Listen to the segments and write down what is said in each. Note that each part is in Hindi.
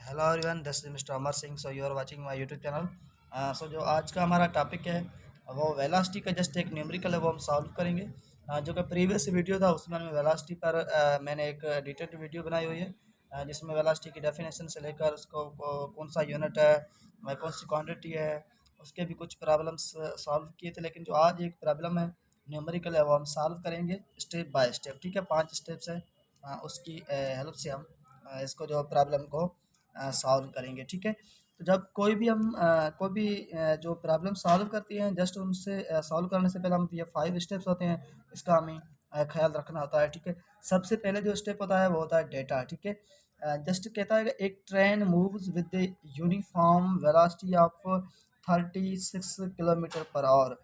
Hello everyone, this is mister Amar Singh. So you are watching my YouTube channel. So जो आज का हमारा टॉपिक है वो वेलोसिटी का जस्ट एक न्यूमेरिकल है, वो हम सॉल्व करेंगे। जो कि प्रीवियस वीडियो था उसमें मैं वेलोसिटी पर मैंने एक डिटेल्ड वीडियो बनाई हुई है, जिसमें वेलोसिटी की डेफिनेशन से लेकर उसको कौन सा यूनिट है, कौन सी क्वांटिटी है, उसके भी कुछ प्रॉब्लम्स सॉल्व किए थे। लेकिन जो आज एक प्रॉब्लम है न्यूमेरिकल है वो हम सॉल्व करेंगे स्टेप बाय स्टेप। ठीक है, 5 स्टेप्स है, उसकी हेल्प से हम इसको जो प्रॉब्लम को सॉल्व करेंगे। ठीक है, तो जब कोई भी हम कोई भी जो प्रॉब्लम सॉल्व करती हैं, जस्ट उनसे सॉल्व करने से पहले हम ये 5 स्टेप्स होते हैं, इसका हमें ख्याल रखना होता है। ठीक है, सबसे पहले जो स्टेप होता है वो होता है डेटा। ठीक है, जस्ट कहता है कि एक train moves with the uniform velocity of 36 kilometre per hour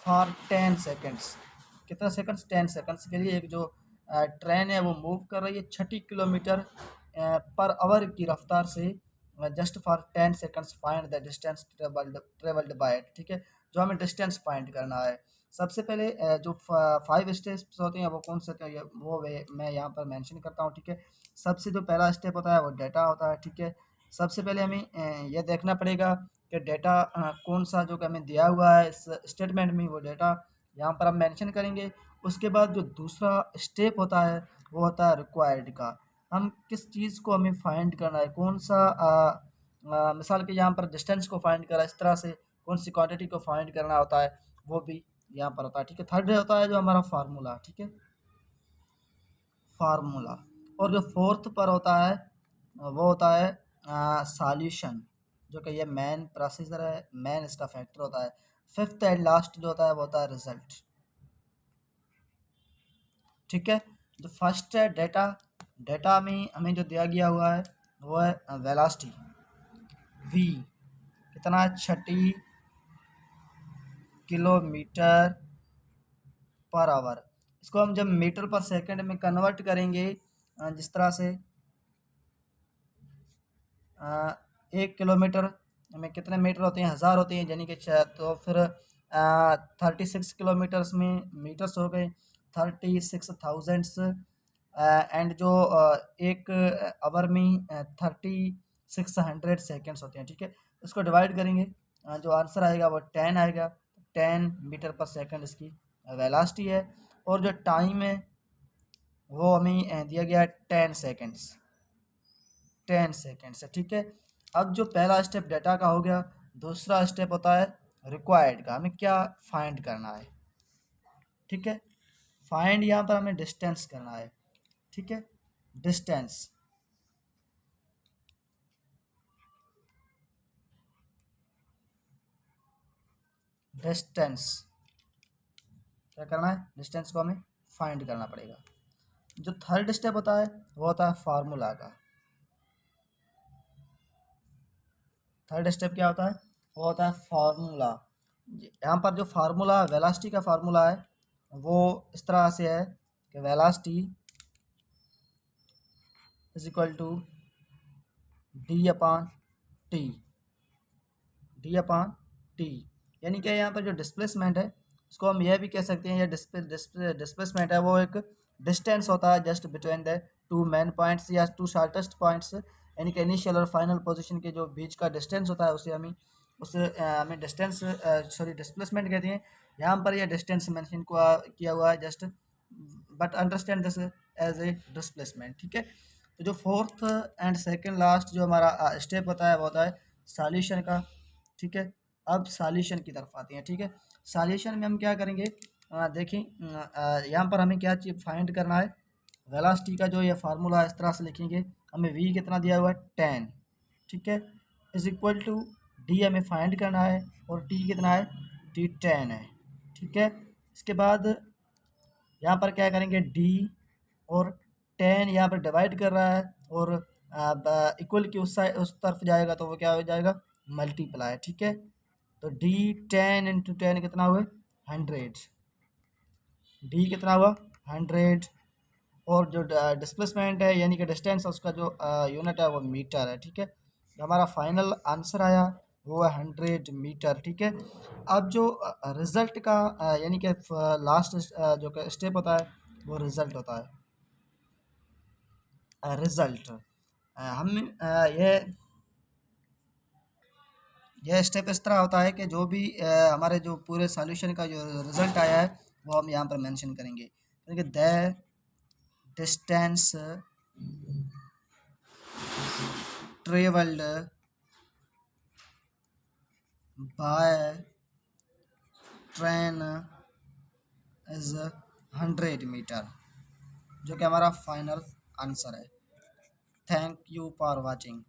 for 10 seconds. कितना सेकंड्स? 10 सेकंड्स के लिए एक जो ट्रेन है वो मूव कर रही है 60 किलोमीटर पर आवर की रफ्तार से, just for 10 seconds find the distance travelled bye it. ठीक है, जो हमें डिस्टेंस फाइंड करना है। सबसे पहले जो 5 स्टेप्स होते हैं वो कौन से होते हैं वो मैं यहाँ पर मेंशन करता हूँ। ठीक है, सबसे जो पहला स्टेप होता है वो डेटा होता है। ठीक है, सबसे पहले हमें यह देखना पड़ेगा कि डेटा कौन सा जो कि हमें दिया हुआ है इस स्टेटमेंट में, वो डेटा यहाँ पर हम मेंशन करेंगे। उसके बाद जो दूसरा स्टेप होता है वो होता है रिक्वायर्ड का। हम किस चीज़ को हमें फाइंड करना है, कौन सा मिसाल के यहाँ पर डिस्टेंस को फाइंड करा, इस तरह से कौन सी क्वांटिटी को फाइंड करना होता है वो भी यहाँ पर होता है। ठीक है, थर्ड होता है जो हमारा फार्मूला। ठीक है, फार्मूला। और जो फोर्थ पर होता है वो होता है सॉल्यूशन, जो कि ये मेन प्रोसीजर है, मेन इसका फैक्टर होता है। फिफ्थ एंड लास्ट जो होता है वो होता है रिजल्ट। ठीक है, जो फर्स्ट है डेटा। डेटा में हमें जो दिया गया हुआ है वो है वेलोसिटी v, कितना? 60 किलोमीटर पर आवर। इसको हम जब मीटर पर सेकंड में कन्वर्ट करेंगे, जिस तरह से 1 किलोमीटर में कितने मीटर होते हैं? 1000 होते हैं, यानी कि तो फिर 36 किलोमीटर्स में मीटर्स हो गए 36,000। एंड जो एक आवर में 3600 सेकेंड्स होते हैं। ठीक है, इसको डिवाइड करेंगे, जो आंसर आएगा वो 10 आएगा। 10 मीटर पर सेकंड इसकी वेलोसिटी है। और जो टाइम है वो हमें दिया गया है 10 सेकेंड्स। 10 सेकेंड्स है। ठीक है, अब जो पहला स्टेप डेटा का हो गया, दूसरा स्टेप होता है रिक्वायर्ड का। हमें क्या फाइंड करना है? ठीक है, फाइंड यहाँ पर हमें डिस्टेंस करना है। ठीक है, डिस्टेंस। डिस्टेंस क्या करना है? डिस्टेंस को हमें फाइंड करना पड़ेगा। जो थर्ड स्टेप होता है वो होता है फार्मूला का। थर्ड स्टेप क्या होता है? वो होता है फार्मूला। यहाँ पर जो फार्मूला वेलोसिटी का फार्मूला है वो इस तरह से है कि velocity is equal to D upon T. D upon T, यानी कि यहाँ पर जो डिस्प्लेसमेंट है उसको हम यह भी कह सकते हैं, या डिस्प्लेसमेंट है वो एक डिस्टेंस होता है just between the two main points या टू शॉर्टेस्ट पॉइंट्स, यानी कि इनिशियल और फाइनल पोजीशन के जो बीच का डिस्टेंस होता है उसे हमें डिस्टेंस सॉरी डिस्प्लेसमेंट कहते हैं। यहाँ पर यह डिस्टेंस मेंशन किया हुआ है just, but understand this as a displacement. ठीक है, तो जो फोर्थ एंड सेकंड लास्ट जो हमारा स्टेप होता है वो होता है सॉल्यूशन का। ठीक है, अब सॉल्यूशन की तरफ आते हैं। ठीक है, सॉल्यूशन में हम क्या करेंगे? देखें, यहाँ पर हमें क्या चीज फाइंड करना है? वेलोसिटी का जो ये फार्मूला इस तरह से लिखेंगे, हमें v कितना दिया हुआ है? 10। ठीक है, इज इक्वल टू डी हमें फाइंड करना है, और t कितना है? t 10 है। ठीक है, इसके बाद यहाँ पर क्या करेंगे? d और 10 यहाँ पर डिवाइड कर रहा है, और इक्वल की उस तरफ जाएगा तो वो क्या हो जाएगा? मल्टीप्लाई। ठीक है, तो डी 10 इंटू 10 कितना हुआ? 100। डी कितना हुआ? 100। और जो डिस्प्लेसमेंट है यानी कि डिस्टेंस है उसका जो यूनिट है वो मीटर है। ठीक है, जो हमारा फाइनल आंसर आया वो है 100 मीटर। ठीक है, अब जो रिज़ल्ट का यानी कि लास्ट जो स्टेप होता है वो रिज़ल्ट होता है। रिज़ल्ट हम ये यह स्टेप इस तरह होता है कि जो भी हमारे जो पूरे सॉल्यूशन का जो रिज़ल्ट आया है वो हम यहाँ पर मेंशन करेंगे। क्योंकि the distance travelled by train is 100 metre, जो कि हमारा फाइनल आंसर है। Thank you for watching.